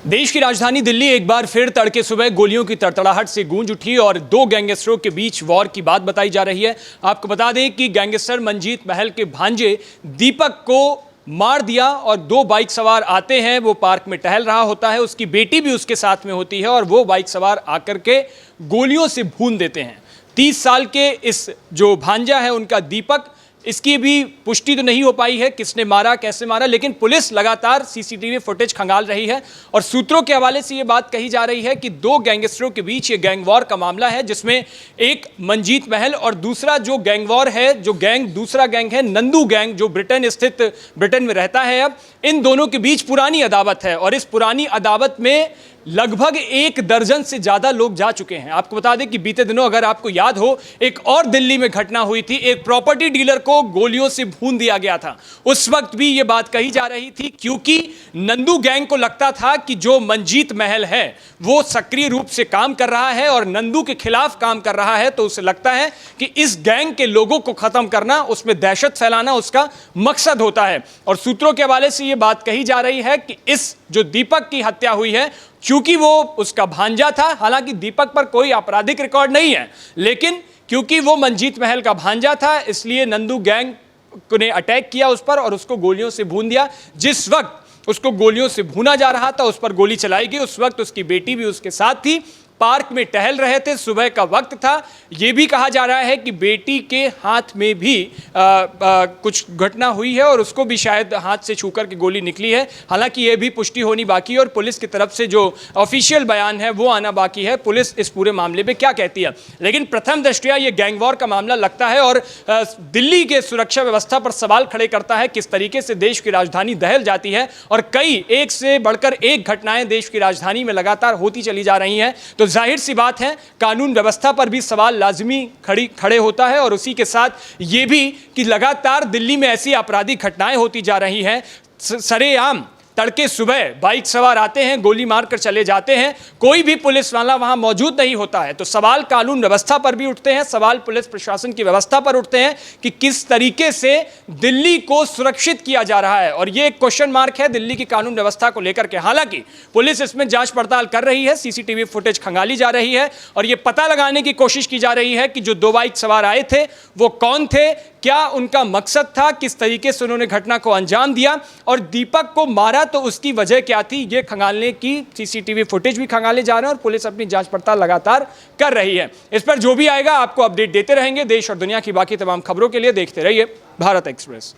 देश की राजधानी दिल्ली एक बार फिर तड़के सुबह गोलियों की तड़तड़ाहट से गूंज उठी और दो गैंगस्टरों के बीच वॉर की बात बताई जा रही है। आपको बता दें कि गैंगस्टर मंजीत महल के भांजे दीपक को मार दिया और दो बाइक सवार आते हैं। वो पार्क में टहल रहा होता है, उसकी बेटी भी उसके साथ में होती है और वो बाइक सवार आकर के गोलियों से भून देते हैं। 30 साल के इस जो भांजा है उनका दीपक, इसकी भी पुष्टि तो नहीं हो पाई है किसने मारा कैसे मारा, लेकिन पुलिस लगातार सीसीटीवी फुटेज खंगाल रही है और सूत्रों के हवाले से यह बात कही जा रही है कि दो गैंगस्टरों के बीच ये गैंग वॉर का मामला है, जिसमें एक मंजीत महल और दूसरा जो गैंग वॉर है, जो गैंग दूसरा गैंग है नंदू गैंग, जो ब्रिटेन में रहता है। अब इन दोनों के बीच पुरानी अदावत है और इस पुरानी अदावत में लगभग 1 दर्जन से ज्यादा लोग जा चुके हैं। आपको बता दें कि बीते दिनों, अगर आपको याद हो, एक और दिल्ली में घटना हुई थी। एक प्रॉपर्टी डीलर को गोलियों से भून दिया गया था। उस वक्त भी यह बात कही जा रही थी क्योंकि नंदू गैंग को लगता था कि जो मंजीत महल है वो सक्रिय रूप से काम कर रहा है और नंदू के खिलाफ काम कर रहा है, तो उसे लगता है कि इस गैंग के लोगों को खत्म करना, उसमें दहशत फैलाना उसका मकसद होता है। और सूत्रों के हवाले से यह बात कही जा रही है कि इस जो दीपक की हत्या हुई है, क्योंकि वो उसका भांजा था, हालांकि दीपक पर कोई आपराधिक रिकॉर्ड नहीं है, लेकिन क्योंकि वो मंजीत महल का भांजा था इसलिए नंदू गैंग ने अटैक किया उस पर और उसको गोलियों से भून दिया। जिस वक्त उसको गोलियों से भूना जा रहा था, उस पर गोली चलाई गई। उस वक्त उसकी बेटी भी उसके साथ थी, पार्क में टहल रहे थे, सुबह का वक्त था। यह भी कहा जा रहा है कि बेटी के हाथ में भी कुछ घटना हुई है और उसको भी शायद हाथ से छूकर के गोली निकली है। हालांकि यह भी पुष्टि होनी बाकी है और पुलिस की तरफ से जो ऑफिशियल बयान है वो आना बाकी है, पुलिस इस पूरे मामले में क्या कहती है। लेकिन प्रथम दृष्टया ये गैंग वॉर का मामला लगता है और दिल्ली के सुरक्षा व्यवस्था पर सवाल खड़े करता है। किस तरीके से देश की राजधानी दहल जाती है और कई एक से बढ़कर एक घटनाएं देश की राजधानी में लगातार होती चली जा रही हैं, तो जाहिर सी बात है कानून व्यवस्था पर भी सवाल लाजमी खड़े होता है। और उसी के साथ ये भी कि लगातार दिल्ली में ऐसी आपराधिक घटनाएं होती जा रही हैं। सरेआम तड़के सुबह बाइक सवार आते हैं, गोली मारकर चले जाते हैं, कोई भी पुलिस वाला वहां मौजूद नहीं होता है। तो सवाल कानून व्यवस्था पर भी उठते हैं, सवाल पुलिस प्रशासन की व्यवस्था पर उठते हैं कि किस तरीके से दिल्ली को सुरक्षित किया जा रहा है। और ये एक क्वेश्चन मार्क है दिल्ली की कानून व्यवस्था को लेकर के। हालांकि पुलिस इसमें जांच पड़ताल कर रही है, सीसीटीवी फुटेज खंगाली जा रही है और यह पता लगाने की कोशिश की जा रही है कि जो दो बाइक सवार आए थे वो कौन थे, क्या उनका मकसद था, किस तरीके से उन्होंने घटना को अंजाम दिया और दीपक को मारा तो उसकी वजह क्या थी। ये खंगालने की सीसीटीवी फुटेज भी खंगाले जा रहे हैं और पुलिस अपनी जांच पड़ताल लगातार कर रही है। इस पर जो भी आएगा आपको अपडेट देते रहेंगे। देश और दुनिया की बाकी तमाम खबरों के लिए देखते रहिए भारत एक्सप्रेस।